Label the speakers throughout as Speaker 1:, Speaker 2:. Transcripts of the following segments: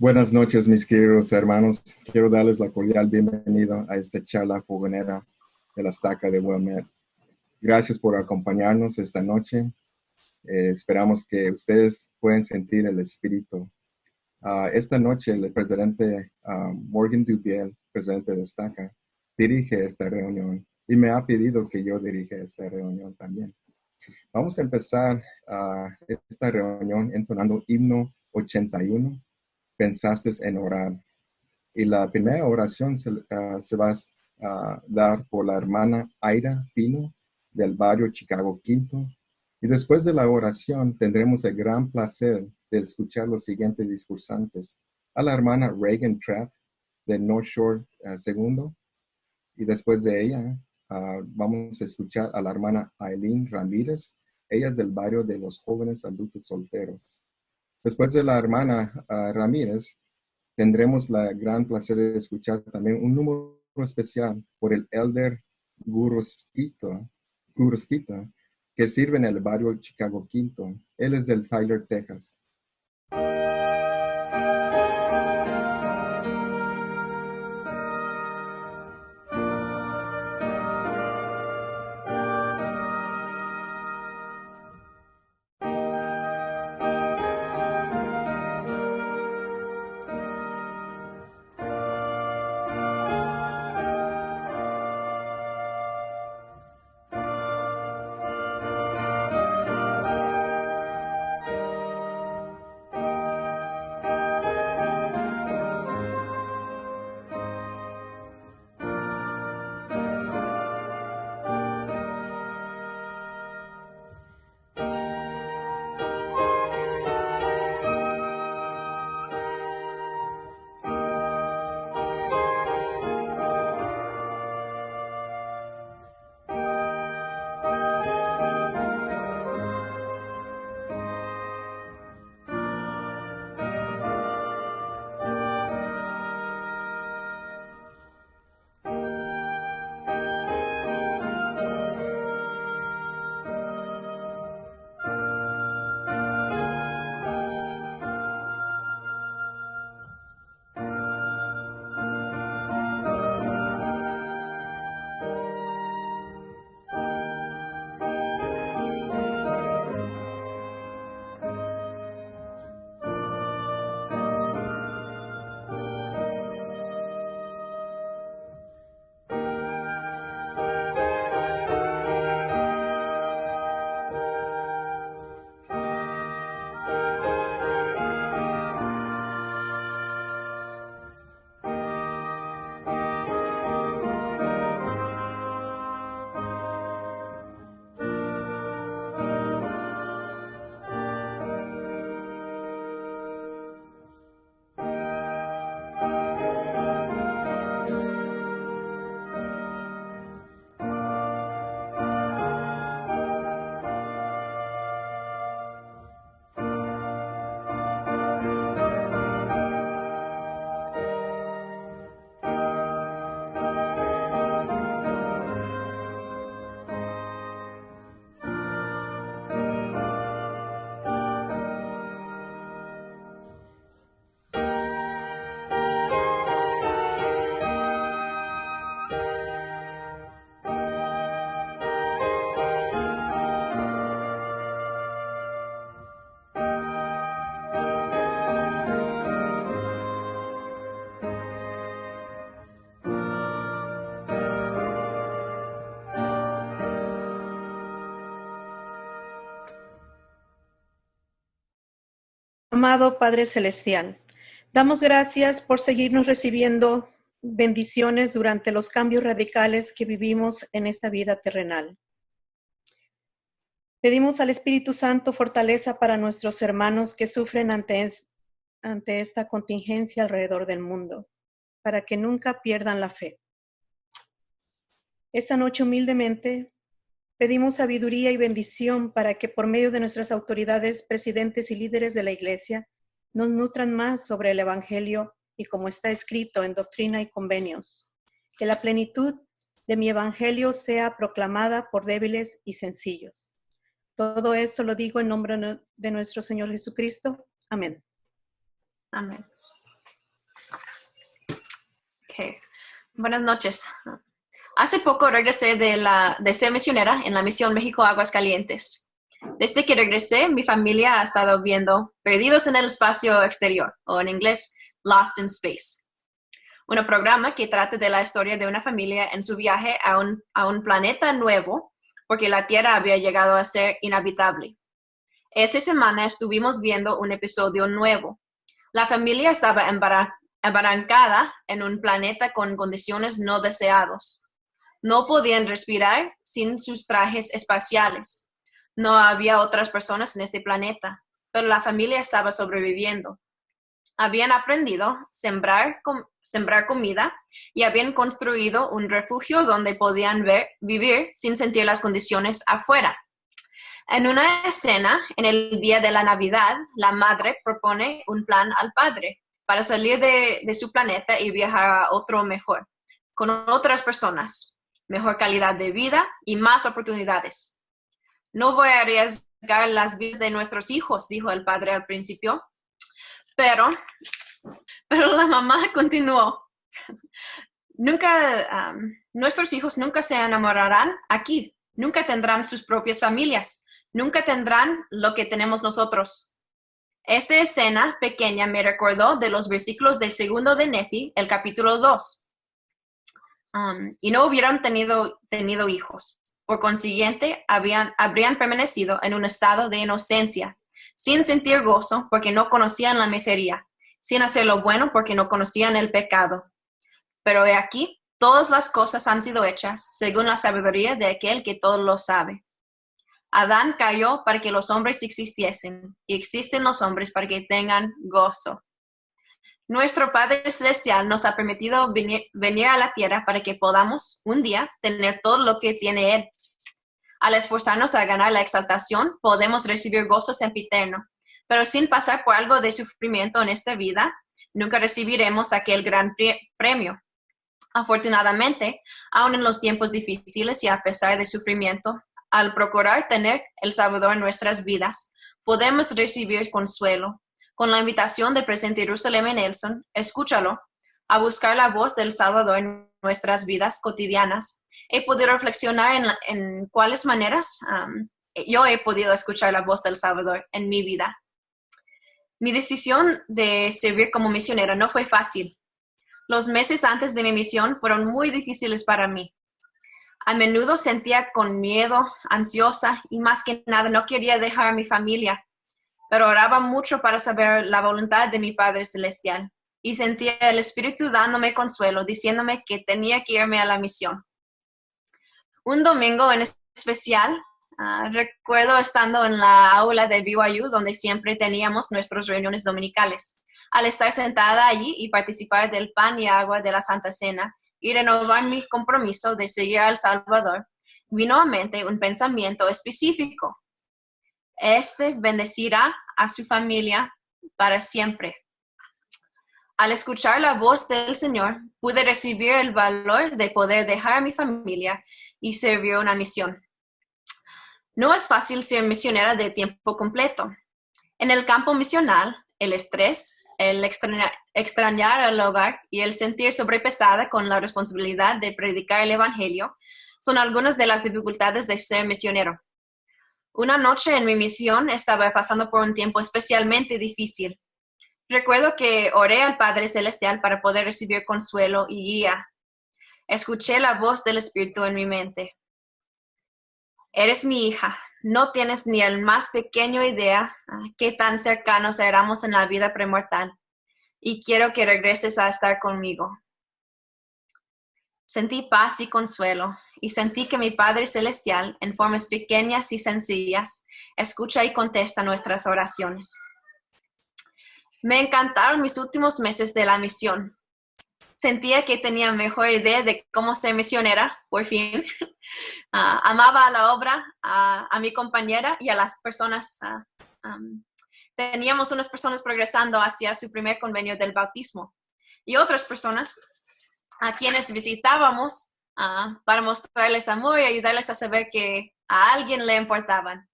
Speaker 1: Buenas noches, mis queridos hermanos. Quiero darles la cordial bienvenida a esta charla fogonera de la Estaca de Wilmette. Gracias por acompañarnos esta noche. Esperamos que ustedes puedan sentir el espíritu. Esta noche el presidente Morgan Dubiel, presidente de Estaca, dirige esta reunión y me ha pedido que yo dirija esta reunión también. Vamos a empezar esta reunión entonando himno 81. Pensaste en orar. Y la primera oración se va a dar por la hermana Aira Pino del barrio Chicago Quinto. Y después de la oración tendremos el gran placer de escuchar los siguientes discursantes. A la hermana Reagan Trapp de North Shore Segundo. Y después de ella vamos a escuchar a la hermana Aileen Ramírez. Ella es del barrio de los jóvenes adultos solteros. Después de la hermana Ramírez, tendremos la gran placer de escuchar también un número especial por el Elder Gurusquita, que sirve en el barrio Chicago Quinto. Él es del Tyler, Texas.
Speaker 2: Amado Padre Celestial, damos gracias por seguirnos recibiendo bendiciones durante los cambios radicales que vivimos en esta vida terrenal. Pedimos al Espíritu Santo fortaleza para nuestros hermanos que sufren ante esta contingencia alrededor del mundo, para que nunca pierdan la fe. Esta noche humildemente pedimos sabiduría y bendición para que por medio de nuestras autoridades, presidentes y líderes de la Iglesia, nos nutran más sobre el Evangelio y como está escrito en Doctrina y Convenios. Que la plenitud de mi Evangelio sea proclamada por débiles y sencillos. Todo esto lo digo en nombre de nuestro Señor Jesucristo. Amén.
Speaker 3: Amén. Buenas noches. Hace poco regresé de ser misionera en la Misión México Aguascalientes. Desde que regresé, mi familia ha estado viendo Perdidos en el Espacio Exterior, o en inglés, Lost in Space. Un programa que trata de la historia de una familia en su viaje a un planeta nuevo, porque la Tierra había llegado a ser inhabitable. Esa semana estuvimos viendo un episodio nuevo. La familia estaba embarcada en un planeta con condiciones no deseadas. No podían respirar sin sus trajes espaciales. No había otras personas en este planeta, pero la familia estaba sobreviviendo. Habían aprendido a sembrar comida y habían construido un refugio donde podían vivir sin sentir las condiciones afuera. En una escena, en el día de la Navidad, la madre propone un plan al padre para salir de su planeta y viajar a otro mejor, con otras personas, mejor calidad de vida y más oportunidades. No voy a arriesgar las vidas de nuestros hijos, dijo el padre al principio, pero la mamá continuó. Nuestros hijos nunca se enamorarán aquí, nunca tendrán sus propias familias, nunca tendrán lo que tenemos nosotros. Esta escena pequeña me recordó de los versículos del segundo de Nefi, el capítulo 2. Y no hubieran tenido hijos. Por consiguiente, habrían permanecido en un estado de inocencia, sin sentir gozo porque no conocían la miseria, sin hacer lo bueno porque no conocían el pecado. Pero he aquí, todas las cosas han sido hechas según la sabiduría de aquel que todo lo sabe. Adán cayó para que los hombres existiesen, y existen los hombres para que tengan gozo. Nuestro Padre Celestial nos ha permitido venir a la tierra para que podamos un día tener todo lo que tiene Él. Al esforzarnos a ganar la exaltación, podemos recibir gozo sempiterno, pero sin pasar por algo de sufrimiento en esta vida, nunca recibiremos aquel gran premio. Afortunadamente, aun en los tiempos difíciles y a pesar de sufrimiento, al procurar tener el Salvador en nuestras vidas, podemos recibir consuelo. Con la invitación del presidente Russell M. Nelson, escúchalo, a buscar la voz del Salvador en nuestras vidas cotidianas. He podido reflexionar en cuáles maneras yo he podido escuchar la voz del Salvador en mi vida. Mi decisión de servir como misionera no fue fácil. Los meses antes de mi misión fueron muy difíciles para mí. A menudo sentía con miedo, ansiosa y más que nada no quería dejar a mi familia, pero oraba mucho para saber la voluntad de mi Padre Celestial y sentía el Espíritu dándome consuelo, diciéndome que tenía que irme a la misión. Un domingo en especial, recuerdo estando en la aula de BYU donde siempre teníamos nuestras reuniones dominicales. Al estar sentada allí y participar del pan y agua de la Santa Cena, y renovar mi compromiso de seguir al Salvador, vino a mente un pensamiento específico. Este bendecirá a su familia para siempre. Al escuchar la voz del Señor, pude recibir el valor de poder dejar a mi familia y servir una misión. No es fácil ser misionera de tiempo completo. En el campo misional, el estrés, el extrañar al hogar y el sentir sobrepesada con la responsabilidad de predicar el Evangelio son algunas de las dificultades de ser misionero. Una noche en mi misión estaba pasando por un tiempo especialmente difícil. Recuerdo que oré al Padre Celestial para poder recibir consuelo y guía. Escuché la voz del Espíritu en mi mente. Eres mi hija. No tienes ni el más pequeño idea qué tan cercanos éramos en la vida premortal y quiero que regreses a estar conmigo. Sentí paz y consuelo y sentí que mi Padre Celestial, en formas pequeñas y sencillas, escucha y contesta nuestras oraciones. Me encantaron mis últimos meses de la misión. Sentía que tenía mejor idea de cómo ser misionera, por fin. Amaba a la obra, a mi compañera y a las personas. Teníamos unas personas progresando hacia su primer convenio del bautismo y otras personas a quienes visitábamos para mostrarles amor y ayudarles a saber que a alguien le importaban.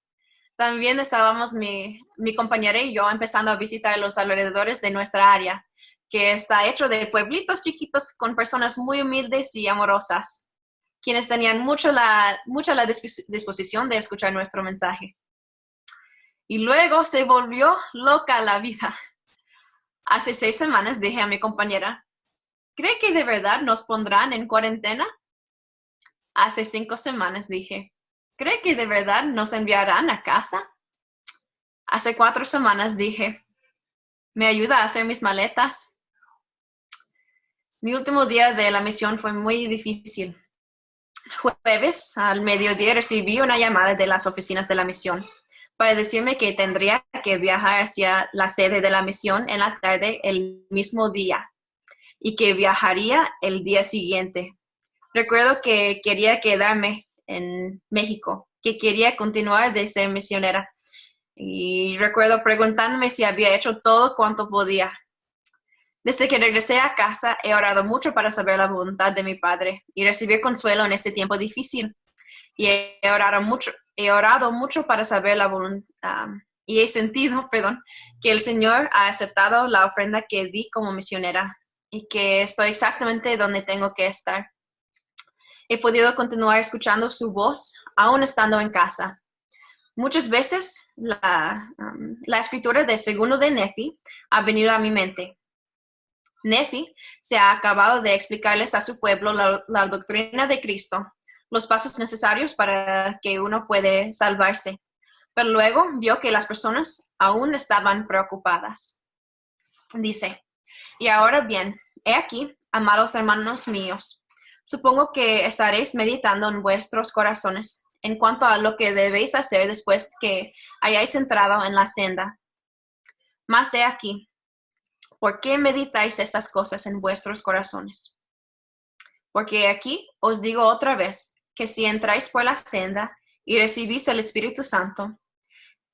Speaker 3: También estábamos mi compañera y yo empezando a visitar los alrededores de nuestra área, que está hecho de pueblitos chiquitos con personas muy humildes y amorosas, quienes tenían mucha la disposición de escuchar nuestro mensaje. Y luego se volvió loca la vida. Hace 6 semanas dije a mi compañera, ¿cree que de verdad nos pondrán en cuarentena? Hace 5 semanas dije, ¿cree que de verdad nos enviarán a casa? Hace 4 semanas dije, ¿me ayuda a hacer mis maletas? Mi último día de la misión fue muy difícil. Jueves al mediodía recibí una llamada de las oficinas de la misión para decirme que tendría que viajar hacia la sede de la misión en la tarde el mismo día y que viajaría el día siguiente. Recuerdo que quería quedarme en México, que quería continuar de ser misionera. Y recuerdo preguntándome si había hecho todo cuanto podía. Desde que regresé a casa, he orado mucho para saber la voluntad de mi Padre y recibir consuelo en este tiempo difícil. Y he orado mucho para saber la voluntad, y he sentido, que el Señor ha aceptado la ofrenda que di como misionera y que estoy exactamente donde tengo que estar. He podido continuar escuchando su voz aún estando en casa. Muchas veces la escritura de segundo de Nefi ha venido a mi mente. Nefi se ha acabado de explicarles a su pueblo la doctrina de Cristo, los pasos necesarios para que uno puede salvarse. Pero luego vio que las personas aún estaban preocupadas. Dice, y ahora bien, he aquí, amados hermanos míos, supongo que estaréis meditando en vuestros corazones en cuanto a lo que debéis hacer después que hayáis entrado en la senda. Mas he aquí, ¿por qué meditáis estas cosas en vuestros corazones? Porque aquí os digo otra vez, que si entráis por la senda y recibís el Espíritu Santo,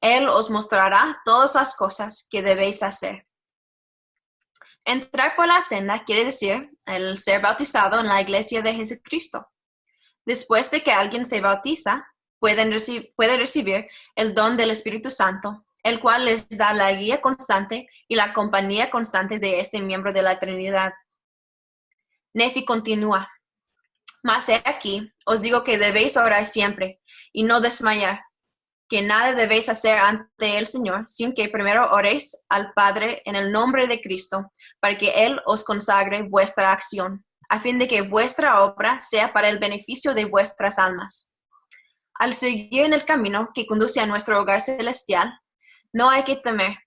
Speaker 3: Él os mostrará todas las cosas que debéis hacer. Entrar por la senda quiere decir el ser bautizado en la iglesia de Jesucristo. Después de que alguien se bautiza, puede recibir el don del Espíritu Santo, el cual les da la guía constante y la compañía constante de este miembro de la Trinidad. Nefi continúa. Mas he aquí, os digo que debéis orar siempre y no desmayar, que nada debéis hacer ante el Señor sin que primero oréis al Padre en el nombre de Cristo, para que Él os consagre vuestra acción, a fin de que vuestra obra sea para el beneficio de vuestras almas. Al seguir en el camino que conduce a nuestro hogar celestial, no hay que temer.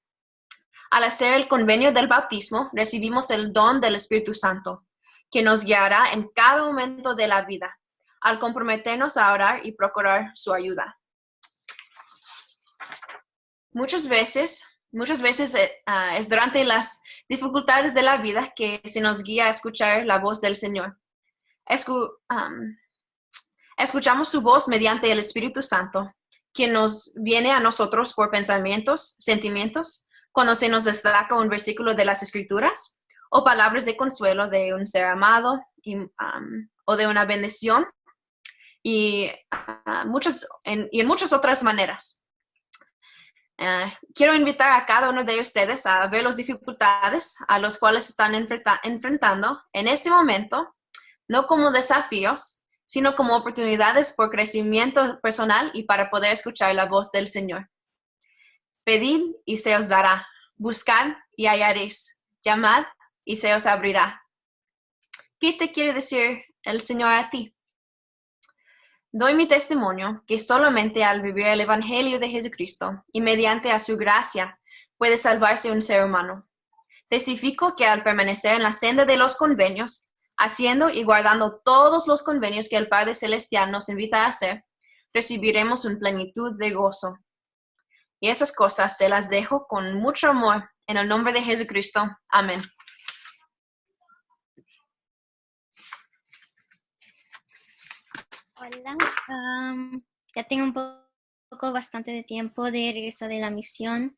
Speaker 3: Al hacer el convenio del bautismo, recibimos el don del Espíritu Santo, que nos guiará en cada momento de la vida, al comprometernos a orar y procurar su ayuda. Muchas veces es durante las dificultades de la vida que se nos guía a escuchar la voz del Señor. Escuchamos su voz mediante el Espíritu Santo, que nos viene a nosotros por pensamientos, sentimientos, cuando se nos destaca un versículo de las Escrituras, o palabras de consuelo de un ser amado o de una bendición, y en muchas otras maneras. Quiero invitar a cada uno de ustedes a ver las dificultades a las cuales están enfrentando en este momento, no como desafíos, sino como oportunidades por crecimiento personal y para poder escuchar la voz del Señor. Pedid y se os dará. Buscad y hallaréis. Llamad y se os abrirá. ¿Qué te quiere decir el Señor a ti? Doy mi testimonio que solamente al vivir el Evangelio de Jesucristo y mediante a su gracia puede salvarse un ser humano. Testifico que al permanecer en la senda de los convenios, haciendo y guardando todos los convenios que el Padre Celestial nos invita a hacer, recibiremos una plenitud de gozo. Y esas cosas se las dejo con mucho amor en el nombre de Jesucristo. Amén.
Speaker 4: Hola, ya tengo un poco bastante de tiempo de regreso de la misión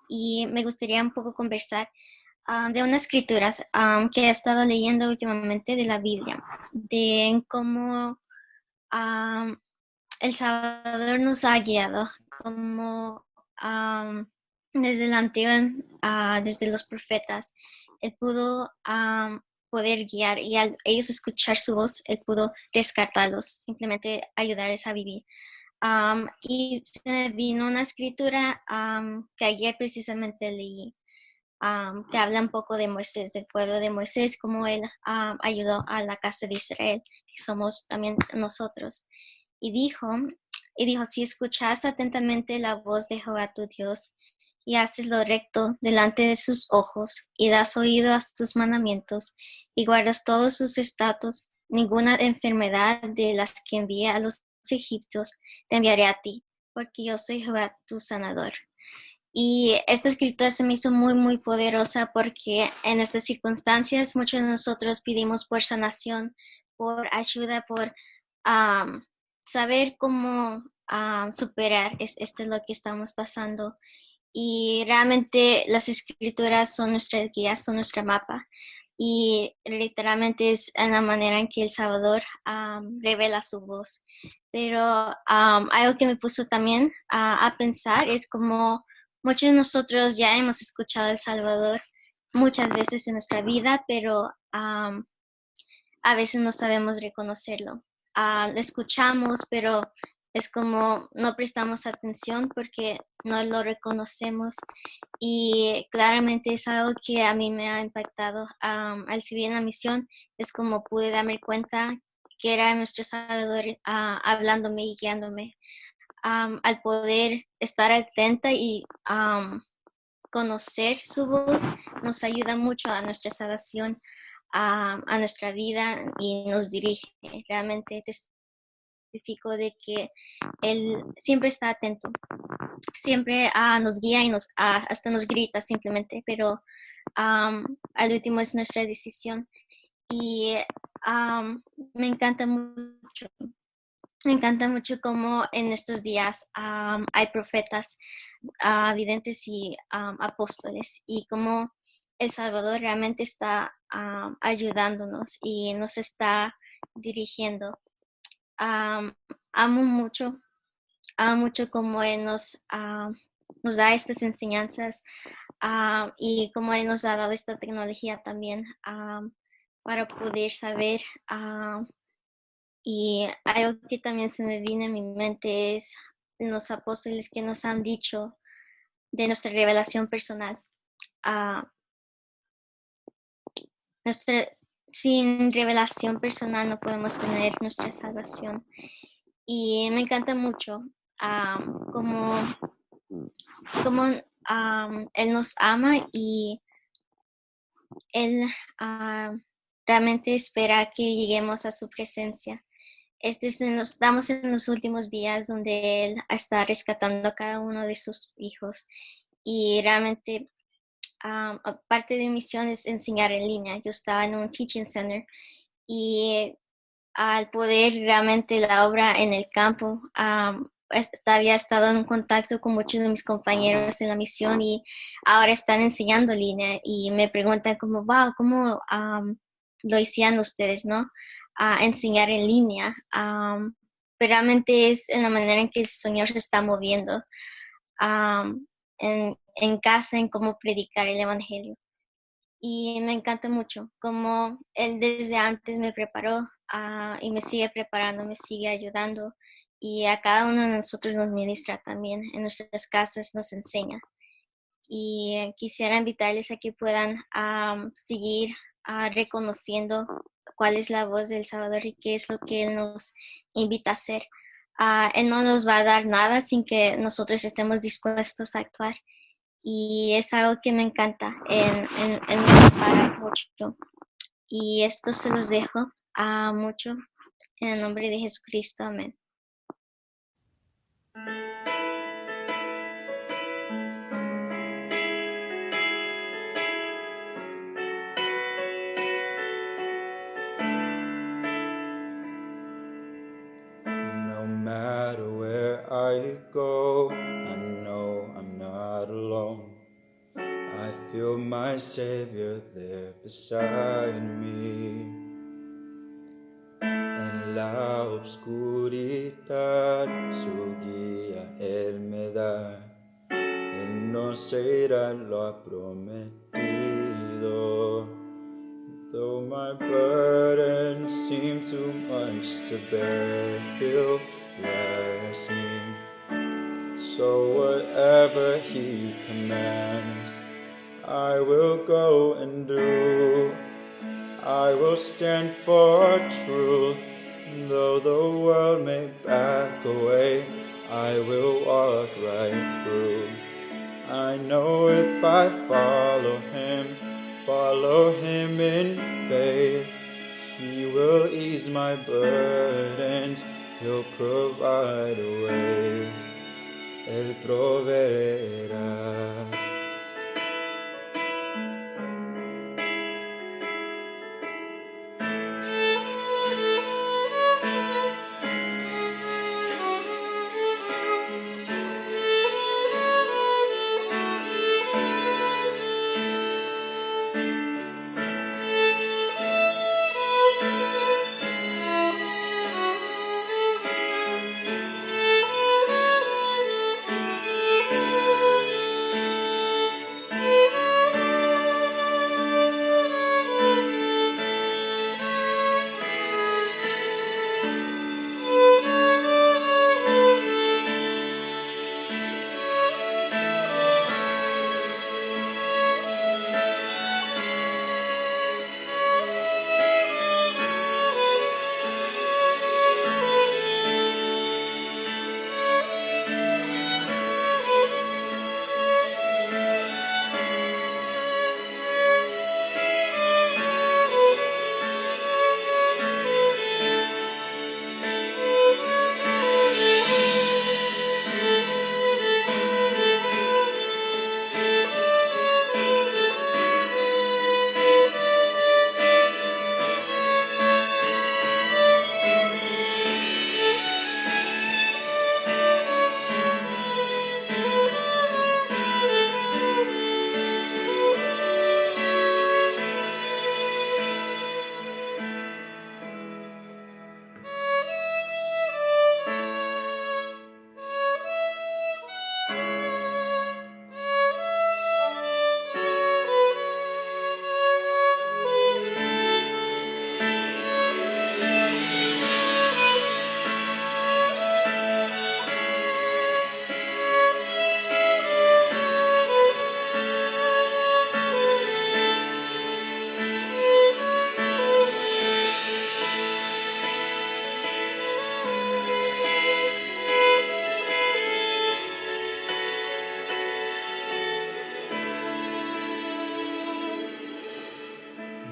Speaker 4: y me gustaría un poco conversar de unas escrituras que he estado leyendo últimamente de la Biblia, de cómo el Salvador nos ha guiado, cómo desde el antiguo, desde los profetas. Él pudo poder guiar y al ellos escuchar su voz, Él pudo rescatarlos, simplemente ayudarles a vivir. Y se me vino una escritura que ayer precisamente leí, que habla un poco de Moisés, del pueblo de Moisés, cómo él ayudó a la casa de Israel, que somos también nosotros. Y dijo, si escuchas atentamente la voz de Jehová tu Dios, y haces lo recto delante de sus ojos, y das oído a sus mandamientos, y guardas todos sus estatutos, ninguna enfermedad de las que envía a los egipcios te enviaré a ti, porque yo soy Jehová tu sanador. Y esta escritura se me hizo muy, muy poderosa porque en estas circunstancias muchos de nosotros pedimos por sanación, por ayuda, por saber cómo superar lo que estamos pasando. Y realmente las escrituras son nuestras guías, son nuestra mapa. Y literalmente es en la manera en que el Salvador revela su voz. Pero algo que me puso también a pensar es como muchos de nosotros ya hemos escuchado a El Salvador muchas veces en nuestra vida, pero a veces no sabemos reconocerlo. Lo escuchamos, pero es como no prestamos atención porque no lo reconocemos. Y claramente es algo que a mí me ha impactado. Al seguir en la misión, es como pude darme cuenta que era nuestro Salvador hablándome y guiándome. Al poder estar atenta y conocer su voz nos ayuda mucho a nuestra salvación, a nuestra vida y nos dirige. Realmente testifico de que Él siempre está atento, siempre nos guía y hasta nos grita simplemente, pero al último es nuestra decisión. Y me encanta mucho. Me encanta mucho cómo en estos días hay profetas, videntes y apóstoles, y cómo El Salvador realmente está ayudándonos y nos está dirigiendo. Amo mucho, cómo Él nos da estas enseñanzas y cómo Él nos ha dado esta tecnología también para poder saber. Y algo que también se me viene a mi mente es los apóstoles que nos han dicho de nuestra revelación personal. Nuestra, Sin revelación personal no podemos tener nuestra salvación. Y me encanta mucho cómo Él nos ama y Él realmente espera que lleguemos a su presencia. Estamos en los últimos días donde Él está rescatando a cada uno de sus hijos y realmente parte de mi misión es enseñar en línea. Yo estaba en un teaching center y al poder realmente la obra en el campo, había estado en contacto con muchos de mis compañeros en la misión y ahora están enseñando en línea y me preguntan como, wow, ¿cómo lo hicieron ustedes, no? A enseñar en línea. Pero realmente es en la manera en que el Señor se está moviendo en casa, en cómo predicar el Evangelio. Y me encanta mucho cómo Él desde antes me preparó y me sigue preparando, me sigue ayudando y a cada uno de nosotros nos ministra también, en nuestras casas nos enseña. Y quisiera invitarles a que puedan seguir reconociendo cuál es la voz del Salvador y qué es lo que Él nos invita a hacer. Él no nos va a dar nada sin que nosotros estemos dispuestos a actuar. Y es algo que me encanta, me prepara mucho. Y esto se los dejo mucho en el nombre de Jesucristo. Amén.
Speaker 5: No matter where I go, I know I'm not alone. I feel my Savior there beside me. En la obscuridad su guía Él me da. Él no será lo ha prometido. Though my burdens seem too much to bear, He'll bless me. So whatever He commands, I will go and do. I will stand for truth, though the world may back away, I will walk right through. I know if I follow Him in faith, He will ease my burdens, He'll provide a way, Él proveerá.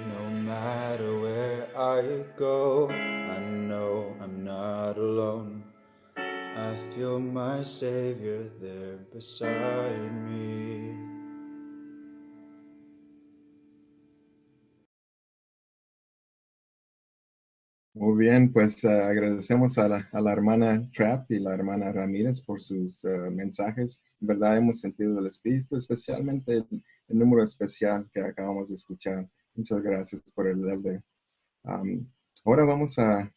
Speaker 5: No matter where I go, I know I'm not alone. I feel my Savior there beside me.
Speaker 1: Muy bien, pues agradecemos a la hermana Trapp y la hermana Ramírez por sus mensajes. En verdad hemos sentido el Espíritu, especialmente el número especial que acabamos de escuchar. Muchas gracias por el elder. Ahora vamos a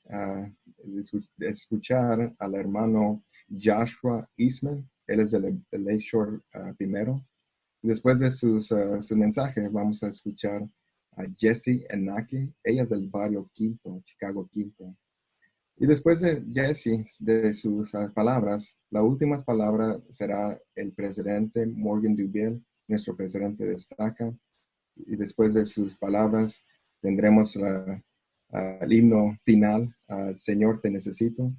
Speaker 1: escuchar al hermano Joshua Eastman. Él es del Lakeshore primero. Después de su mensaje, vamos a escuchar a Jessie Enaki. Ella es del barrio Quinto, Chicago Quinto. Y después de Jessie, de sus palabras, la última palabra será el presidente Morgan Dubiel, nuestro presidente de Estaca. Y después de sus palabras, tendremos el himno final, Señor te necesito,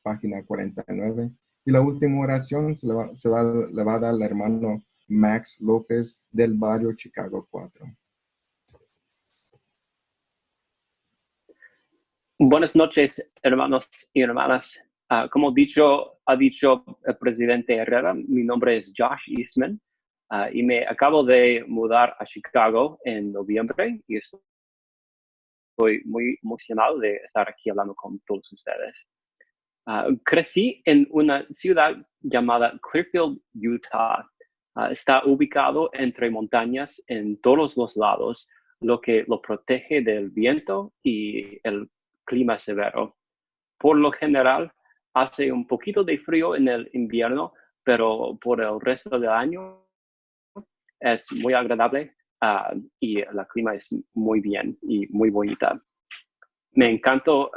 Speaker 1: página 49. Y la última oración le va a dar el hermano Max López del barrio Chicago 4.
Speaker 6: Buenas noches, hermanos y hermanas. Como ha dicho el presidente Herrera, mi nombre es Josh Eastman y me acabo de mudar a Chicago en noviembre y estoy muy emocionado de estar aquí hablando con todos ustedes. Crecí en una ciudad llamada Clearfield, Utah. Está ubicado entre montañas en todos los lados, lo que lo protege del viento y el clima severo. Por lo general, hace un poquito de frío en el invierno, pero por el resto del año es muy agradable y el clima es muy bien y muy bonita. Me encantó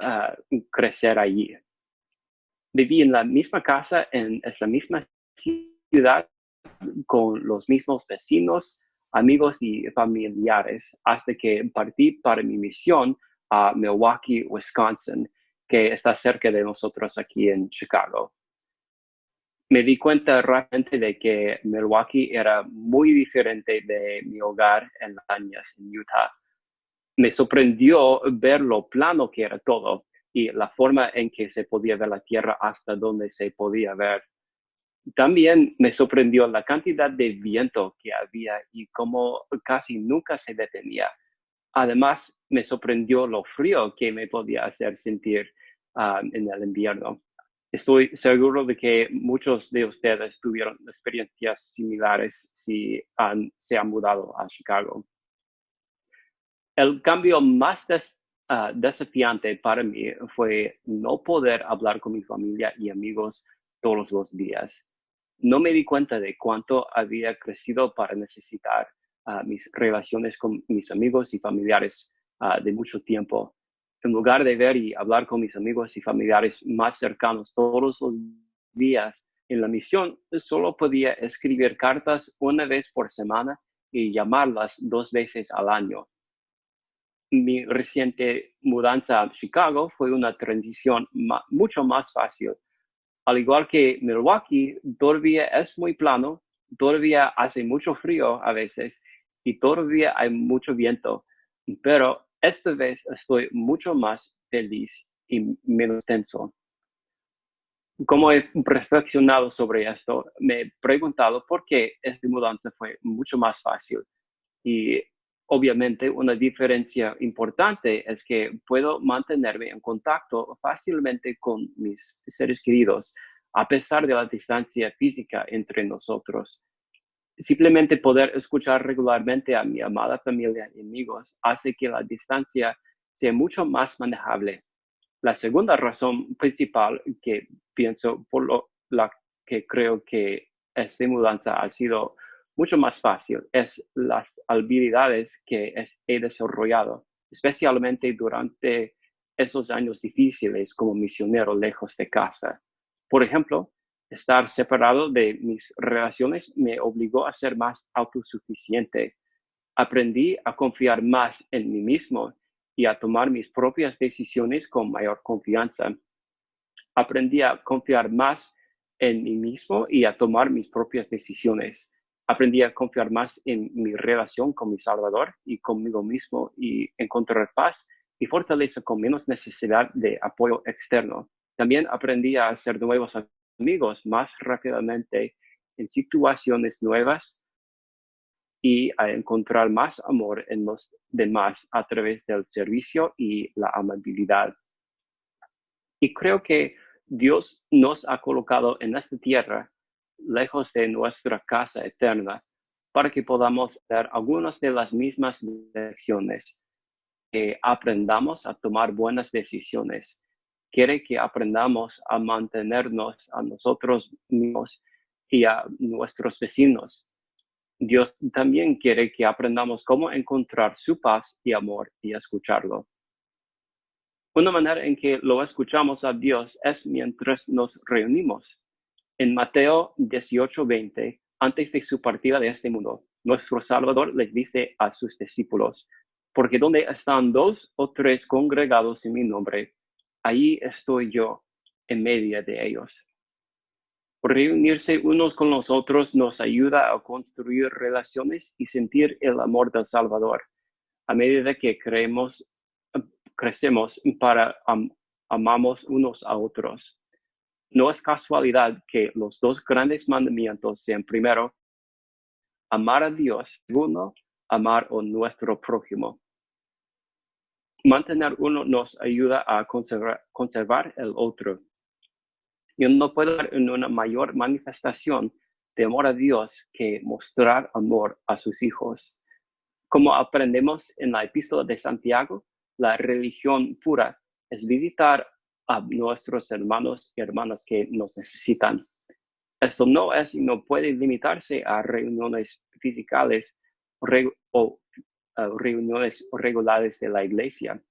Speaker 6: crecer allí. Viví en la misma casa, en la misma ciudad, con los mismos vecinos, amigos y familiares, hasta que partí para mi misión a Milwaukee, Wisconsin, que está cerca de nosotros aquí en Chicago. Me di cuenta rápidamente de que Milwaukee era muy diferente de mi hogar en Lañas, en Utah. Me sorprendió ver lo plano que era todo y la forma en que se podía ver la tierra hasta donde se podía ver. También me sorprendió la cantidad de viento que había y cómo casi nunca se detenía. Además, me sorprendió lo frío que me podía hacer sentir en el invierno. Estoy seguro de que muchos de ustedes tuvieron experiencias similares si se han mudado a Chicago. El cambio más desafiante para mí fue no poder hablar con mi familia y amigos todos los días. No me di cuenta de cuánto había crecido para necesitar mis relaciones con mis amigos y familiares de mucho tiempo. En lugar de ver y hablar con mis amigos y familiares más cercanos todos los días en la misión, solo podía escribir cartas una vez por semana y llamarlas 2 veces al año. Mi reciente mudanza a Chicago fue una transición mucho más fácil. Al igual que Milwaukee, todavía es muy plano, todavía hace mucho frío a veces y todavía hay mucho viento, pero esta vez estoy mucho más feliz y menos tenso. Como he reflexionado sobre esto, me he preguntado por qué esta mudanza fue mucho más fácil. Y obviamente una diferencia importante es que puedo mantenerme en contacto fácilmente con mis seres queridos, a pesar de la distancia física entre nosotros. Simplemente poder escuchar regularmente a mi amada familia y amigos hace que la distancia sea mucho más manejable. La segunda razón principal que pienso por la que creo que esta mudanza ha sido mucho más fácil es las habilidades que he desarrollado, especialmente durante esos años difíciles como misionero lejos de casa. Por ejemplo, estar separado de mis relaciones me obligó a ser más autosuficiente. Aprendí a confiar más en mí mismo y a tomar mis propias decisiones con mayor confianza. Aprendí a confiar más en mí mismo y a tomar mis propias decisiones. Aprendí a confiar más en mi relación con mi Salvador y conmigo mismo y encontrar paz y fortaleza con menos necesidad de apoyo externo. También aprendí a hacer nuevos amigos más rápidamente en situaciones nuevas y a encontrar más amor en los demás a través del servicio y la amabilidad. Y creo que Dios nos ha colocado en esta tierra, lejos de nuestra casa eterna, para que podamos dar algunas de las mismas lecciones, que aprendamos a tomar buenas decisiones. Quiere que aprendamos a mantenernos a nosotros mismos y a nuestros vecinos. Dios también quiere que aprendamos cómo encontrar su paz y amor y escucharlo. Una manera en que lo escuchamos a Dios es mientras nos reunimos. En Mateo 18:20, antes de su partida de este mundo, nuestro Salvador les dice a sus discípulos: porque donde están 2 o 3 congregados en mi nombre, allí estoy yo en medio de ellos. Reunirse unos con los otros nos ayuda a construir relaciones y sentir el amor del Salvador. A medida que crecemos amamos unos a otros. No es casualidad que los 2 grandes mandamientos sean: primero, amar a Dios; segundo, amar a nuestro prójimo. Mantener uno nos ayuda a conservar el otro. Yo no puedo dar una mayor manifestación de amor a Dios que mostrar amor a sus hijos. Como aprendemos en la Epístola de Santiago, la religión pura es visitar a nuestros hermanos y hermanas que nos necesitan. Esto no es y no puede limitarse a reuniones fiscales o reuniones regulares de la iglesia.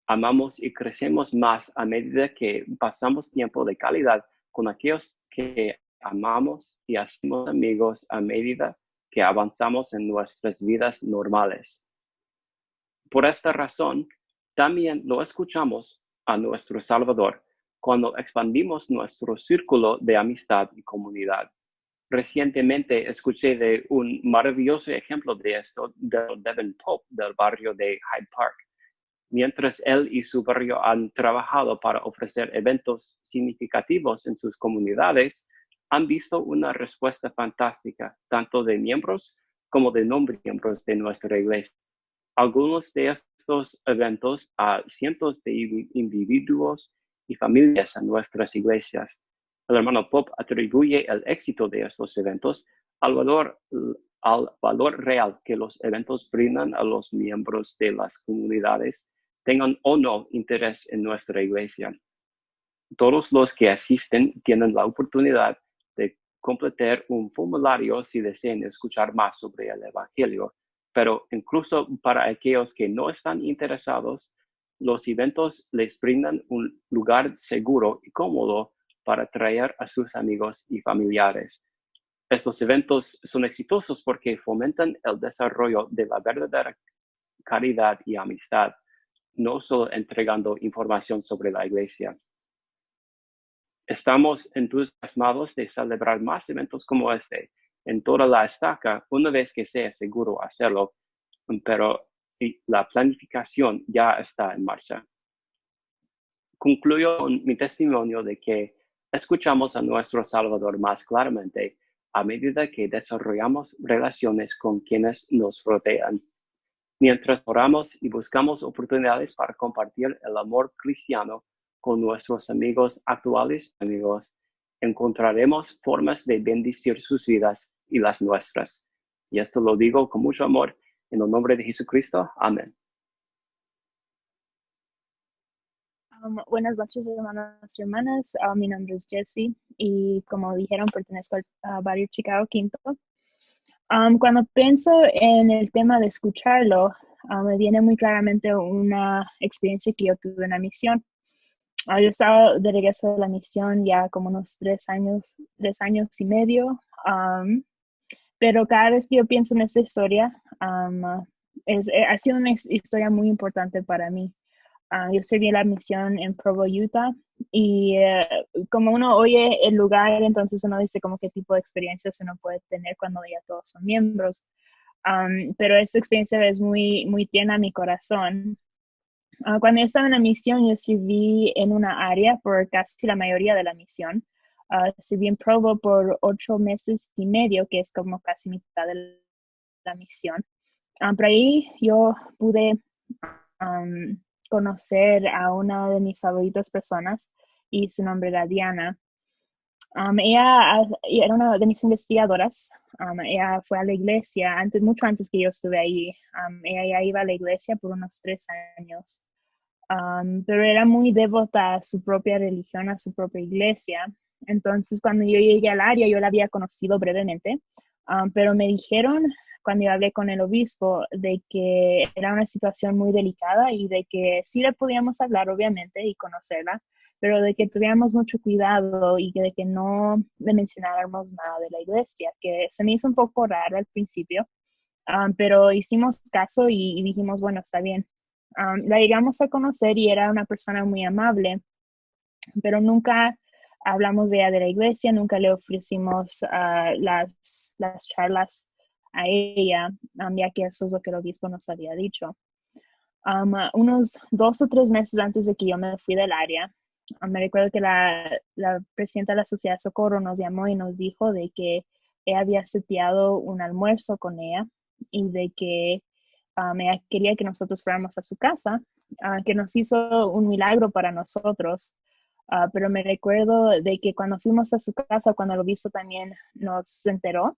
Speaker 6: Amamos y crecemos más a medida que pasamos tiempo de calidad con aquellos que amamos y hacemos amigos a medida que avanzamos en nuestras vidas normales. Por esta razón, también lo escuchamos a nuestro Salvador cuando expandimos nuestro círculo de amistad y comunidad. Recientemente escuché de un maravilloso ejemplo de esto de Devin Pope del barrio de Hyde Park. Mientras él y su barrio han trabajado para ofrecer eventos significativos en sus comunidades, han visto una respuesta fantástica, tanto de miembros como de no miembros de nuestra iglesia. Algunos de estos eventos a cientos de individuos y familias en nuestras iglesias. El hermano Pope atribuye el éxito de estos eventos al valor real que los eventos brindan a los miembros de las comunidades, tengan o no interés en nuestra iglesia. Todos los que asisten tienen la oportunidad de completar un formulario si desean escuchar más sobre el Evangelio, pero incluso para aquellos que no están interesados, los eventos les brindan un lugar seguro y cómodo para traer a sus amigos y familiares. Estos eventos son exitosos porque fomentan el desarrollo de la verdadera caridad y amistad, no solo entregando información sobre la iglesia. Estamos entusiasmados de celebrar más eventos como este en toda la estaca una vez que sea seguro hacerlo, pero la planificación ya está en marcha. Concluyo con mi testimonio de que escuchamos a nuestro Salvador más claramente a medida que desarrollamos relaciones con quienes nos rodean. Mientras oramos y buscamos oportunidades para compartir el amor cristiano con nuestros amigos actuales y amigos, encontraremos formas de bendecir sus vidas y las nuestras. Y esto lo digo con mucho amor en el nombre de Jesucristo. Amén.
Speaker 7: Buenas noches, hermanos y hermanas. Mi nombre es Jessie y como dijeron, pertenezco al barrio Chicago Quinto. Cuando pienso en el tema de escucharlo, me viene muy claramente una experiencia que yo tuve en la misión. Yo estaba de regreso de la misión ya como unos 3 años y medio, pero cada vez que yo pienso en esta historia, ha sido una historia muy importante para mí. Yo serví en la misión en Provo, Utah, y como uno oye el lugar, entonces uno dice como qué tipo de experiencias uno puede tener cuando ya todos son miembros. Pero esta experiencia es muy, muy tierna a mi corazón. Cuando yo estaba en la misión, yo serví en una área por casi la mayoría de la misión. Serví en Provo por 8 meses y medio, que es como casi mitad de la misión. Por ahí yo pude conocer a una de mis favoritas personas y su nombre era Diana. Ella era una de mis investigadoras. Ella fue a la iglesia mucho antes que yo estuve ahí. Ella ya iba a la iglesia por unos 3 años. Pero era muy devota a su propia religión, a su propia iglesia. Entonces, cuando yo llegué al área, yo la había conocido brevemente, pero me dijeron, cuando yo hablé con el obispo, de que era una situación muy delicada y de que sí le podíamos hablar, obviamente, y conocerla, pero de que tuviéramos mucho cuidado y de que no le mencionáramos nada de la iglesia, que se me hizo un poco raro al principio, pero hicimos caso y dijimos, bueno, está bien. La llegamos a conocer y era una persona muy amable, pero nunca hablamos de ella de la iglesia, nunca le ofrecimos las charlas a ella, ya que eso es lo que el obispo nos había dicho. Unos 2 o 3 meses antes de que yo me fui del área, me recuerdo que la presidenta de la Sociedad de Socorro nos llamó y nos dijo de que ella había seteado un almuerzo con ella y de que ella quería que nosotros fuéramos a su casa, que nos hizo un milagro para nosotros. Pero me recuerdo de que cuando fuimos a su casa, cuando el obispo también nos enteró,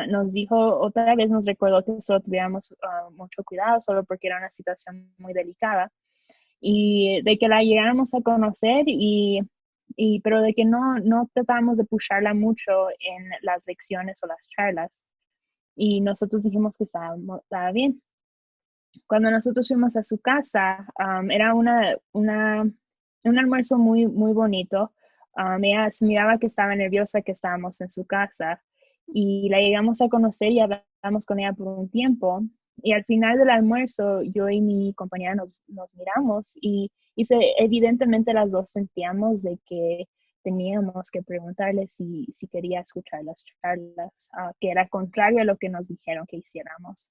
Speaker 7: nos dijo, otra vez nos recordó que solo tuviéramos mucho cuidado, solo porque era una situación muy delicada, y de que la llegáramos a conocer y pero de que no tratábamos de pusharla mucho en las lecciones o las charlas. Y nosotros dijimos que estaba bien. Cuando nosotros fuimos a su casa, era un almuerzo muy, muy bonito. Ella se miraba que estaba nerviosa que estábamos en su casa y la llegamos a conocer y hablamos con ella por un tiempo. Y al final del almuerzo, yo y mi compañera nos miramos y evidentemente las dos sentíamos de que teníamos que preguntarle si quería escuchar las charlas, que era contrario a lo que nos dijeron que hiciéramos.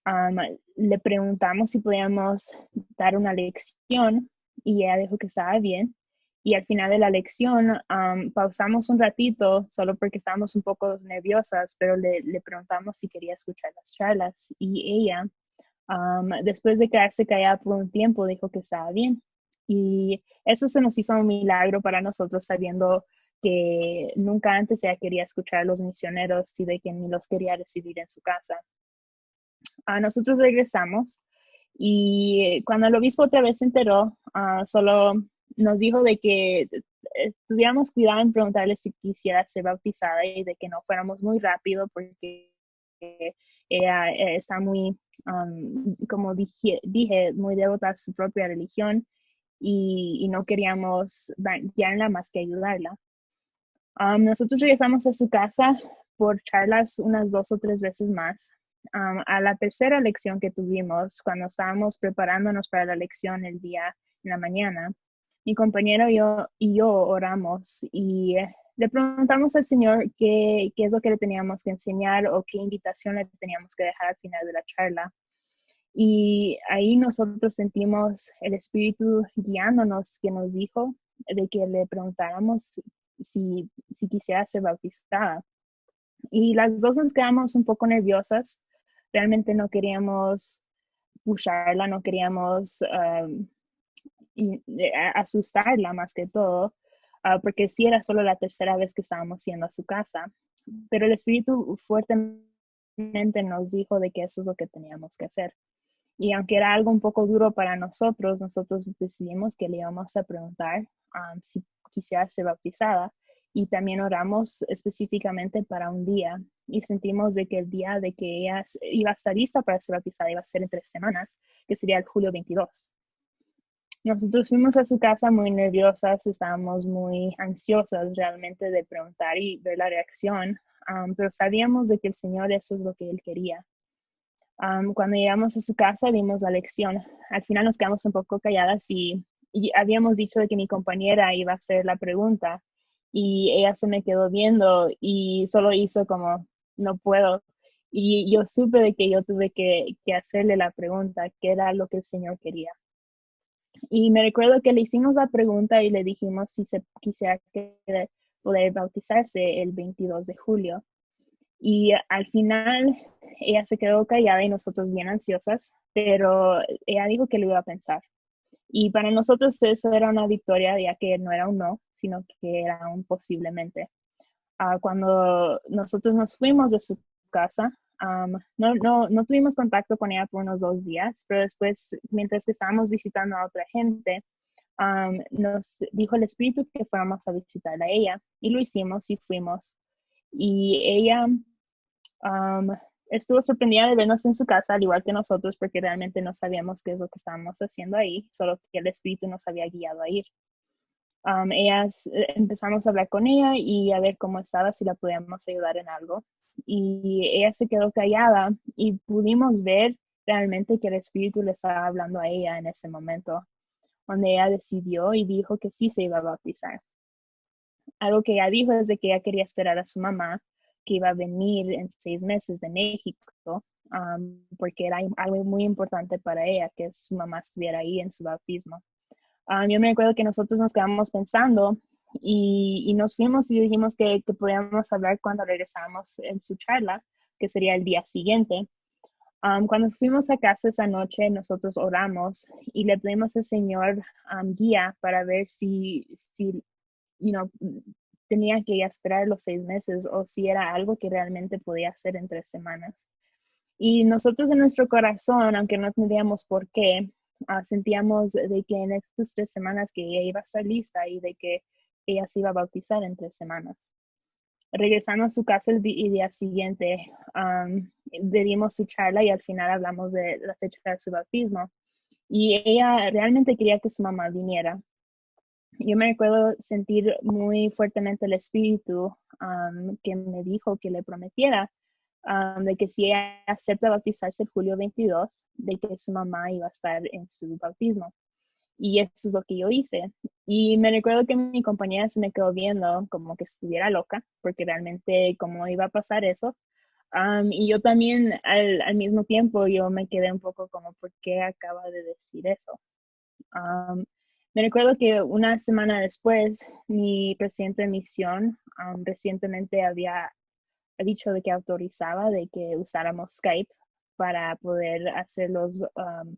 Speaker 7: Um, Le preguntamos si podíamos dar una lección y ella dijo que estaba bien. Y al final de la lección pausamos un ratito solo porque estábamos un poco nerviosas, pero le preguntamos si quería escuchar las charlas y ella, después de quedarse callada por un tiempo, dijo que estaba bien. Y eso se nos hizo un milagro para nosotros, sabiendo que nunca antes ella quería escuchar a los misioneros y de que ni los quería recibir en su casa. Nosotros regresamos y cuando el obispo otra vez se enteró, solo nos dijo de que tuviéramos cuidado en preguntarle si quisiera ser bautizada y de que no fuéramos muy rápido porque ella está muy, como dije, muy devota a su propia religión y no queríamos dañarla más que ayudarla. Nosotros regresamos a su casa por charlas unas 2 o 3 veces más. A la tercera lección que tuvimos, cuando estábamos preparándonos para la lección el día en la mañana, mi compañero y yo oramos y le preguntamos al Señor qué es lo que le teníamos que enseñar o qué invitación le teníamos que dejar al final de la charla. Y ahí nosotros sentimos el Espíritu guiándonos, que nos dijo de que le preguntáramos si quisiera ser bautizada. Y las dos nos quedamos un poco nerviosas. Realmente no queríamos pusharla, no queríamos asustarla más que todo, porque sí era solo la tercera vez que estábamos yendo a su casa. Pero el Espíritu fuertemente nos dijo de que eso es lo que teníamos que hacer. Y aunque era algo un poco duro para nosotros decidimos que le íbamos a preguntar si quisiera ser bautizada. Y también oramos específicamente para un día y sentimos de que el día de que ella iba a estar lista para ser bautizada iba a ser en 3 semanas, que sería el julio 22. Nosotros fuimos a su casa muy nerviosas, estábamos muy ansiosas realmente de preguntar y ver la reacción, pero sabíamos de que el Señor eso es lo que Él quería. Cuando llegamos a su casa dimos la lección. Al final nos quedamos un poco calladas y habíamos dicho de que mi compañera iba a hacer la pregunta y ella se me quedó viendo y solo hizo como, no puedo. Y yo supe de que yo tuve que hacerle la pregunta, qué era lo que el Señor quería. Y me recuerdo que le hicimos la pregunta y le dijimos si se quisiera poder bautizarse el 22 de julio. Y al final ella se quedó callada y nosotros bien ansiosas, pero ella dijo que lo iba a pensar. Y para nosotros eso era una victoria, ya que no era un no, sino que era un posiblemente. Cuando nosotros nos fuimos de su casa, no tuvimos contacto con ella por unos 2 días, pero después, mientras que estábamos visitando a otra gente, nos dijo el Espíritu que fuéramos a visitarla a ella, y lo hicimos y fuimos. Y ella estuvo sorprendida de vernos en su casa, al igual que nosotros, porque realmente no sabíamos qué es lo que estábamos haciendo ahí, solo que el Espíritu nos había guiado a ir. Empezamos a hablar con ella y a ver cómo estaba, si la podíamos ayudar en algo. Y ella se quedó callada y pudimos ver realmente que el Espíritu le estaba hablando a ella en ese momento, donde ella decidió y dijo que sí se iba a bautizar. Algo que ella dijo es de que ella quería esperar a su mamá, que iba a venir en 6 meses de México, porque era algo muy importante para ella que su mamá estuviera ahí en su bautismo. Yo me recuerdo que nosotros nos quedamos pensando y nos fuimos y dijimos que podíamos hablar cuando regresábamos en su charla, que sería el día siguiente. Cuando fuimos a casa esa noche, nosotros oramos y le pedimos al Señor guía para ver si tenía que esperar los 6 meses o si era algo que realmente podía hacer en 3 semanas. Y nosotros en nuestro corazón, aunque no tendríamos por qué, sentíamos de que en estas 3 semanas que ella iba a estar lista y de que ella se iba a bautizar en 3 semanas. Regresando a su casa el día siguiente, le dimos su charla y al final hablamos de la fecha de su bautismo. Y ella realmente quería que su mamá viniera. Yo me recuerdo sentir muy fuertemente el espíritu que me dijo que le prometiera de que si ella acepta bautizarse el julio 22, de que su mamá iba a estar en su bautismo. Y eso es lo que yo hice. Y me recuerdo que mi compañera se me quedó viendo como que estuviera loca, porque realmente cómo iba a pasar eso. Y yo también al mismo tiempo yo me quedé un poco como, ¿por qué acaba de decir eso? Me recuerdo que una semana después, mi presidente de misión recientemente había dicho de que autorizaba de que usáramos Skype para poder hacer los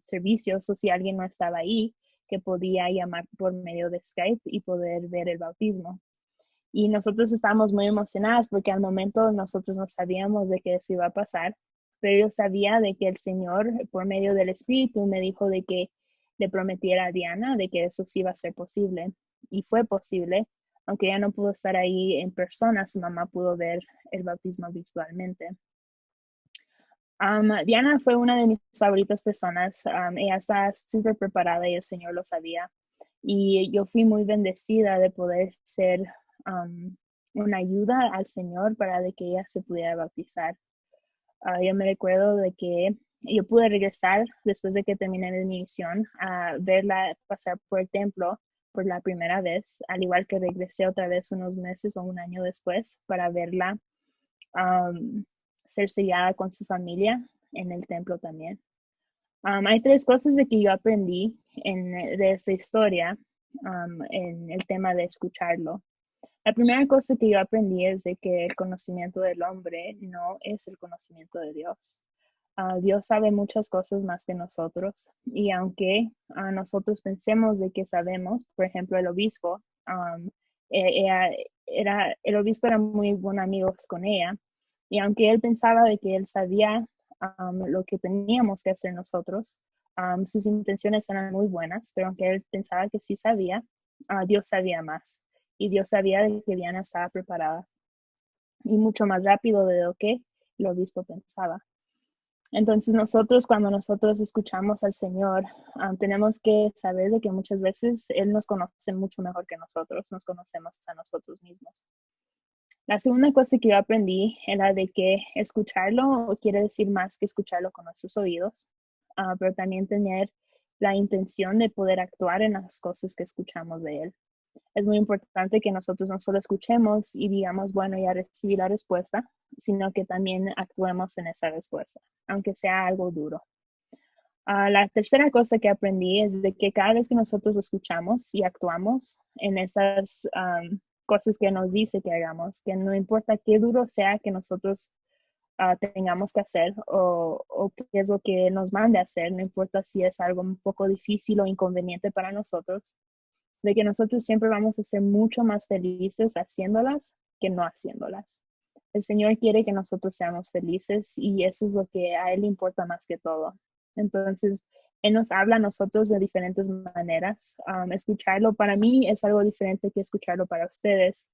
Speaker 7: servicios, o si alguien no estaba ahí, que podía llamar por medio de Skype y poder ver el bautismo. Y nosotros estábamos muy emocionados porque al momento nosotros no sabíamos de que eso iba a pasar, pero yo sabía de que el Señor, por medio del Espíritu, me dijo de que le prometiera a Diana de que eso sí iba a ser posible. Y fue posible, aunque ella no pudo estar ahí en persona, su mamá pudo ver el bautismo virtualmente. Diana fue una de mis favoritas personas. Ella estaba súper preparada y el Señor lo sabía. Y yo fui muy bendecida de poder ser una ayuda al Señor para de que ella se pudiera bautizar. Yo me recuerdo de que yo pude regresar después de que terminé mi misión a verla pasar por el templo por la primera vez, al igual que regresé otra vez unos meses o un año después para verla ser sellada con su familia en el templo también. Hay 3 cosas de que yo aprendí de esta historia en el tema de escucharlo. La primera cosa que yo aprendí es de que el conocimiento del hombre no es el conocimiento de Dios. Dios sabe muchas cosas más que nosotros, y aunque nosotros pensemos de que sabemos, por ejemplo, el obispo, el obispo era muy buen amigo con ella, y aunque él pensaba de que él sabía lo que teníamos que hacer nosotros, sus intenciones eran muy buenas, pero aunque él pensaba que sí sabía, Dios sabía más. Y Dios sabía de que Diana estaba preparada y mucho más rápido de lo que el obispo pensaba. Entonces cuando nosotros escuchamos al Señor, tenemos que saber de que muchas veces Él nos conoce mucho mejor que nosotros, nos conocemos a nosotros mismos. La segunda cosa que yo aprendí era de que escucharlo quiere decir más que escucharlo con nuestros oídos, pero también tener la intención de poder actuar en las cosas que escuchamos de Él. Es muy importante que nosotros no solo escuchemos y digamos, bueno, ya recibí la respuesta, sino que también actuemos en esa respuesta, aunque sea algo duro. La tercera cosa que aprendí es de que cada vez que nosotros escuchamos y actuamos en esas cosas que nos dice que hagamos, que no importa qué duro sea que nosotros tengamos que hacer o qué es lo que nos mande a hacer, no importa si es algo un poco difícil o inconveniente para nosotros, de que nosotros siempre vamos a ser mucho más felices haciéndolas que no haciéndolas. El Señor quiere que nosotros seamos felices y eso es lo que a Él le importa más que todo. Entonces, Él nos habla a nosotros de diferentes maneras. Escucharlo para mí es algo diferente que escucharlo para ustedes.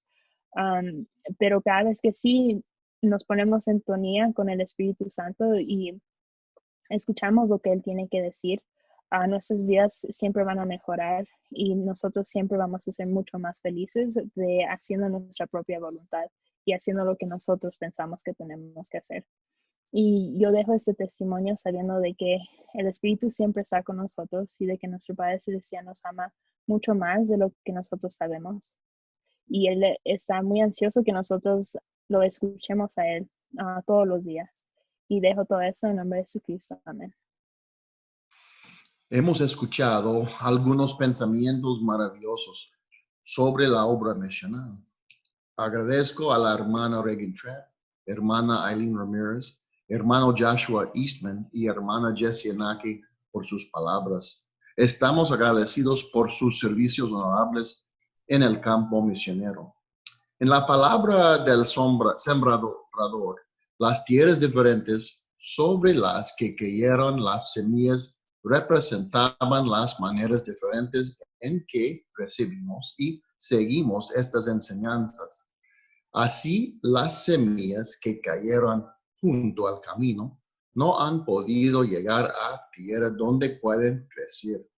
Speaker 7: Pero cada vez que sí nos ponemos en sintonía con el Espíritu Santo y escuchamos lo que Él tiene que decir, nuestras vidas siempre van a mejorar y nosotros siempre vamos a ser mucho más felices de haciendo nuestra propia voluntad y haciendo lo que nosotros pensamos que tenemos que hacer. Y yo dejo este testimonio sabiendo de que el Espíritu siempre está con nosotros y de que nuestro Padre Celestial nos ama mucho más de lo que nosotros sabemos. Y Él está muy ansioso que nosotros lo escuchemos a Él todos los días. Y dejo todo eso en nombre de Jesucristo. Amén.
Speaker 8: Hemos escuchado algunos pensamientos maravillosos sobre la obra misional. Agradezco a la hermana Regan Trapp, hermana Eileen Ramírez, hermano Joshua Eastman y hermana Jessie Anaki por sus palabras. Estamos agradecidos por sus servicios honorables en el campo misionero. En la palabra del sembrador, las tierras diferentes sobre las que cayeron las semillas representaban las maneras diferentes en que recibimos y seguimos estas enseñanzas. Así, las semillas que cayeron junto al camino no han podido llegar a tierra donde pueden crecer.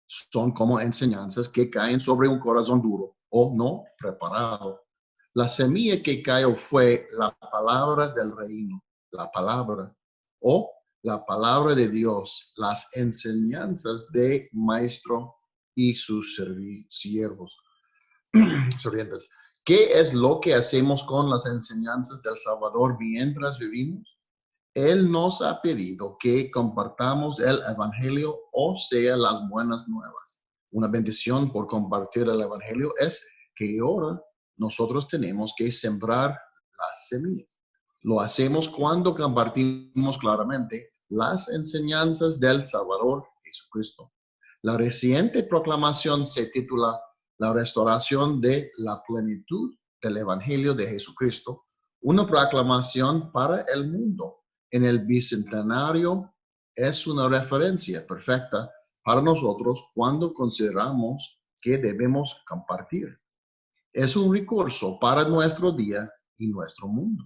Speaker 8: Son como enseñanzas que caen sobre un corazón duro o no preparado. La semilla que cayó fue la palabra del reino, la palabra o la palabra de Dios, las enseñanzas de maestro y sus siervos. Sirvientes. ¿Qué es lo que hacemos con las enseñanzas del Salvador mientras vivimos? Él nos ha pedido que compartamos el Evangelio, o sea, las buenas nuevas. Una bendición por compartir el Evangelio es que ahora nosotros tenemos que sembrar las semillas. Lo hacemos cuando compartimos claramente las enseñanzas del Salvador Jesucristo. La reciente proclamación se titula La restauración de la plenitud del Evangelio de Jesucristo, una proclamación para el mundo. En el bicentenario es una referencia perfecta para nosotros cuando consideramos que debemos compartir. Es un recurso para nuestro día y nuestro mundo.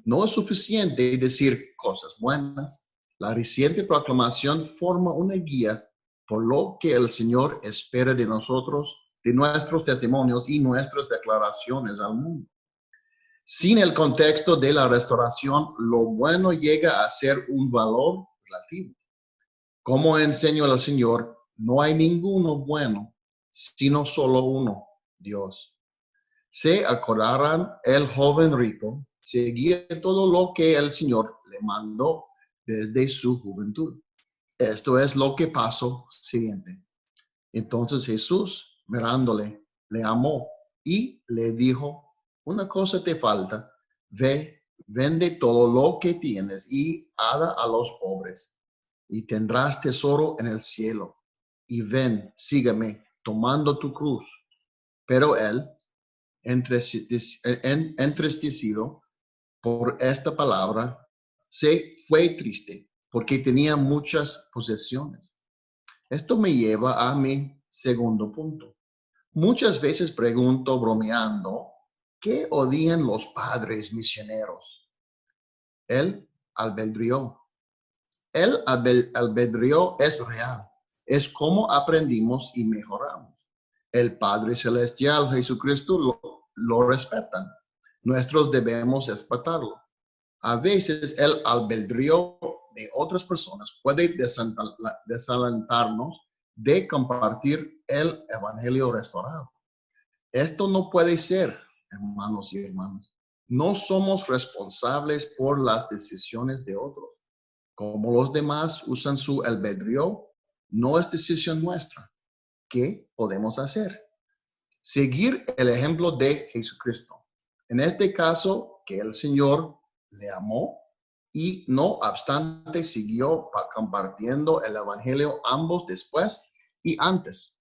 Speaker 8: No es suficiente decir cosas buenas. La reciente proclamación forma una guía por lo que el Señor espera de nosotros, de nuestros testimonios y nuestras declaraciones al mundo. Sin el contexto de la restauración, lo bueno llega a ser un valor relativo. Como enseñó el Señor, no hay ninguno bueno, sino solo uno, Dios. Se acordarán, el joven rico seguía todo lo que el Señor le mandó desde su juventud. Esto es lo que pasó siguiente. Entonces Jesús, mirándole, le amó y le dijo: una cosa te falta, ve, vende todo lo que tienes y da a los pobres, y tendrás tesoro en el cielo. Y ven, sígueme, tomando tu cruz. Pero él, entristecido por esta palabra, se fue triste, porque tenía muchas posesiones. Esto me lleva a mi segundo punto. Muchas veces pregunto bromeando, ¿qué odian los padres misioneros? El albedrío. El albedrío es real. Es como aprendimos y mejoramos. El Padre Celestial, Jesucristo, lo respetan. Nosotros debemos respetarlo. A veces el albedrío de otras personas puede desalentarnos de compartir el Evangelio restaurado. Esto no puede ser, hermanos y hermanas. No somos responsables por las decisiones de otros. Como los demás usan su albedrío, no es decisión nuestra. ¿Qué podemos hacer? Seguir el ejemplo de Jesucristo. En este caso, que el Señor le amó y no obstante siguió compartiendo el Evangelio ambos después y antes.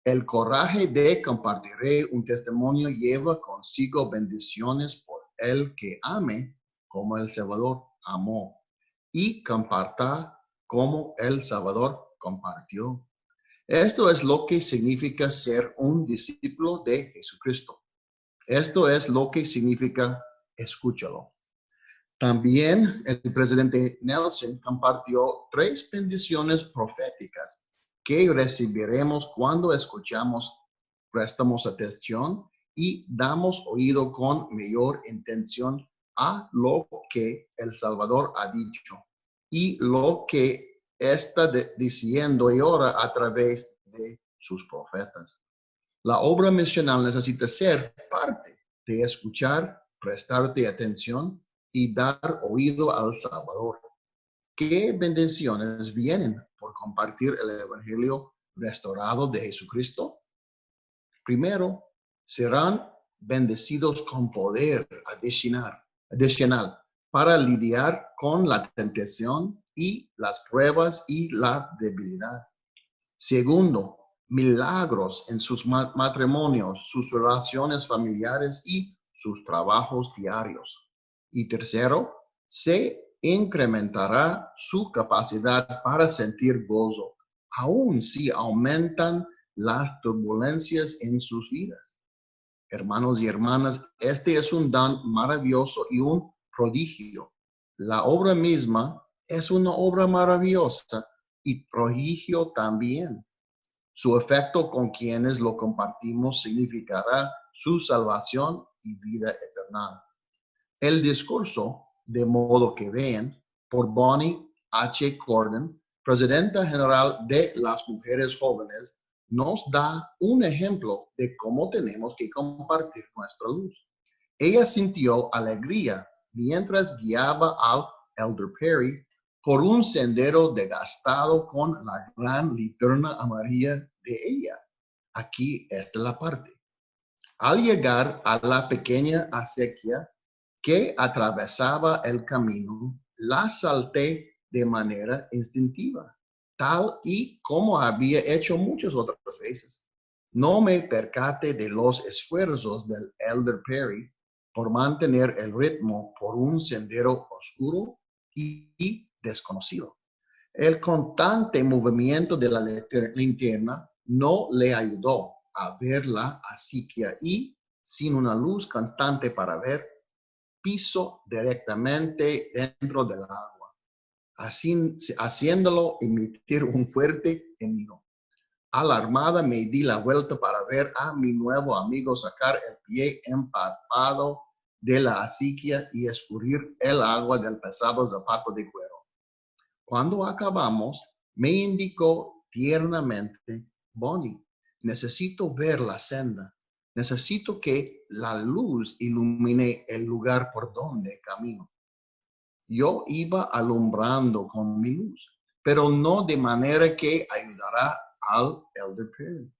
Speaker 8: El coraje de compartir un testimonio lleva consigo bendiciones por el que ame como el Salvador amó y comparta como el Salvador compartió. Esto es lo que significa ser un discípulo de Jesucristo. Esto es lo que significa escúchalo. También el presidente Nelson compartió 3 bendiciones proféticas que recibiremos cuando escuchamos, prestamos atención y damos oído con mayor intención a lo que el Salvador ha dicho y lo que está diciendo y ahora a través de sus profetas. La obra misional necesita ser parte de escuchar, prestarte atención y dar oído al Salvador. ¿Qué bendiciones vienen por compartir el Evangelio restaurado de Jesucristo? Primero, serán bendecidos con poder adicional para lidiar con la tentación y las pruebas y la debilidad. Segundo, milagros en sus matrimonios, sus relaciones familiares y sus trabajos diarios. Y tercero, se incrementará su capacidad para sentir gozo, aun si aumentan las turbulencias en sus vidas. Hermanos y hermanas, este es un don maravilloso y un prodigio. La obra misma es una obra maravillosa y prodigio también. Su efecto con quienes lo compartimos significará su salvación y vida eterna. El discurso, de modo que vean, por Bonnie H. Cordon, presidenta general de las mujeres jóvenes, nos da un ejemplo de cómo tenemos que compartir nuestra luz. Ella sintió alegría mientras guiaba al Elder Perry por un sendero desgastado con la gran linterna amarilla de ella. Aquí está la parte. Al llegar a la pequeña acequia que atravesaba el camino, la salté de manera instintiva, tal y como había hecho muchas otras veces. No me percaté de los esfuerzos del Elder Perry por mantener el ritmo por un sendero oscuro y desconocido. El constante movimiento de la linterna no le ayudó a ver la acequia y, sin una luz constante para ver, pisó directamente dentro del agua, así, haciéndolo emitir un fuerte gemido. Alarmada me di la vuelta para ver a mi nuevo amigo sacar el pie empapado de la acequia y escurrir el agua del pesado zapato de cuero. Cuando acabamos, me indicó tiernamente: Bonnie, necesito ver la senda. Necesito que la luz ilumine el lugar por donde camino. Yo iba alumbrando con mi luz, pero no de manera que ayudara al Elder Perry.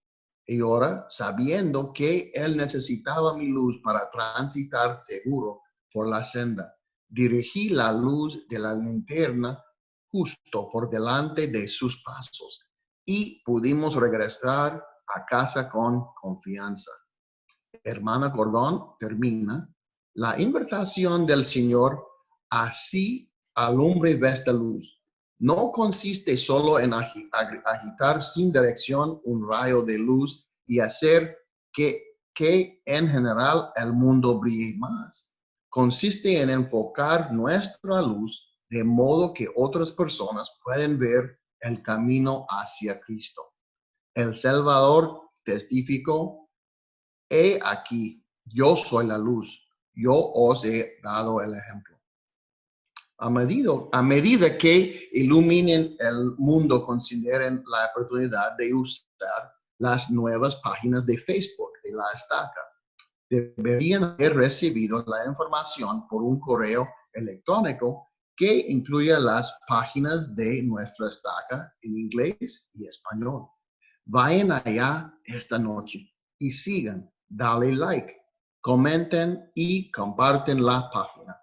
Speaker 8: Y ahora, sabiendo que él necesitaba mi luz para transitar seguro por la senda, dirigí la luz de la linterna justo por delante de sus pasos y pudimos regresar a casa con confianza. Hermana Cordón termina: la invitación del Señor así alumbre esta luz. No consiste solo en agitar sin dirección un rayo de luz y hacer que en general el mundo brille más. Consiste en enfocar nuestra luz de modo que otras personas pueden ver el camino hacia Cristo. El Salvador testificó: he aquí, yo soy la luz, yo os he dado el ejemplo. A medida que iluminen el mundo, consideren la oportunidad de usar las nuevas páginas de Facebook de la Estaca. Deberían haber recibido la información por un correo electrónico que incluya las páginas de nuestra Estaca en inglés y español. Vayan allá esta noche y sigan. Dale like, comenten y comparten la página.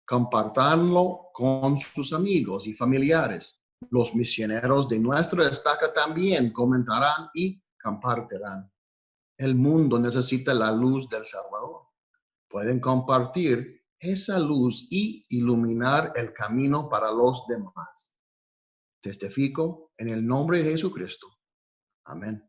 Speaker 8: Compartanlo con sus amigos y familiares. Los misioneros de nuestra Estaca también comentarán y compartirán. El mundo necesita la luz del Salvador. Pueden compartir esa luz y iluminar el camino para los demás. Testifico en el nombre de Jesucristo. Amén.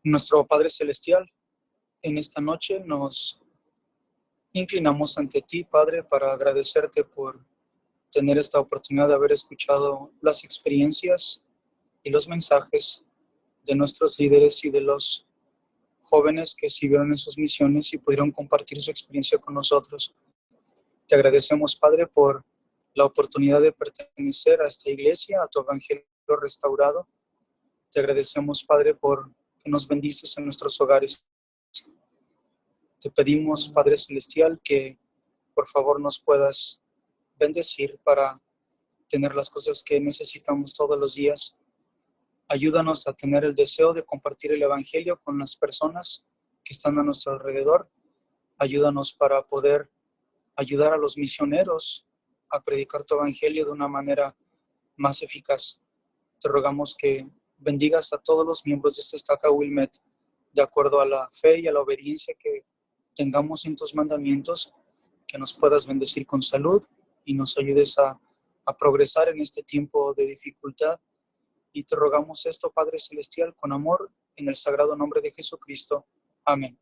Speaker 9: Nuestro Padre Celestial, en esta noche nos inclinamos ante ti, Padre, para agradecerte por tener esta oportunidad de haber escuchado las experiencias y los mensajes de nuestros líderes y de los jóvenes que sirvieron en sus misiones y pudieron compartir su experiencia con nosotros. Te agradecemos, Padre, por la oportunidad de pertenecer a esta iglesia, a tu evangelio restaurado. Te agradecemos, Padre, por que nos bendices en nuestros hogares. Te pedimos, Padre Celestial, que por favor nos puedas bendecir para tener las cosas que necesitamos todos los días. Ayúdanos a tener el deseo de compartir el evangelio con las personas que están a nuestro alrededor. Ayúdanos para poder ayudar a los misioneros a predicar tu evangelio de una manera más eficaz. Te rogamos que bendigas a todos los miembros de esta estaca Wilmette, de acuerdo a la fe y a la obediencia que tengamos en tus mandamientos, que nos puedas bendecir con salud y nos ayudes a progresar en este tiempo de dificultad. Y te rogamos esto, Padre Celestial, con amor, en el sagrado nombre de Jesucristo. Amén.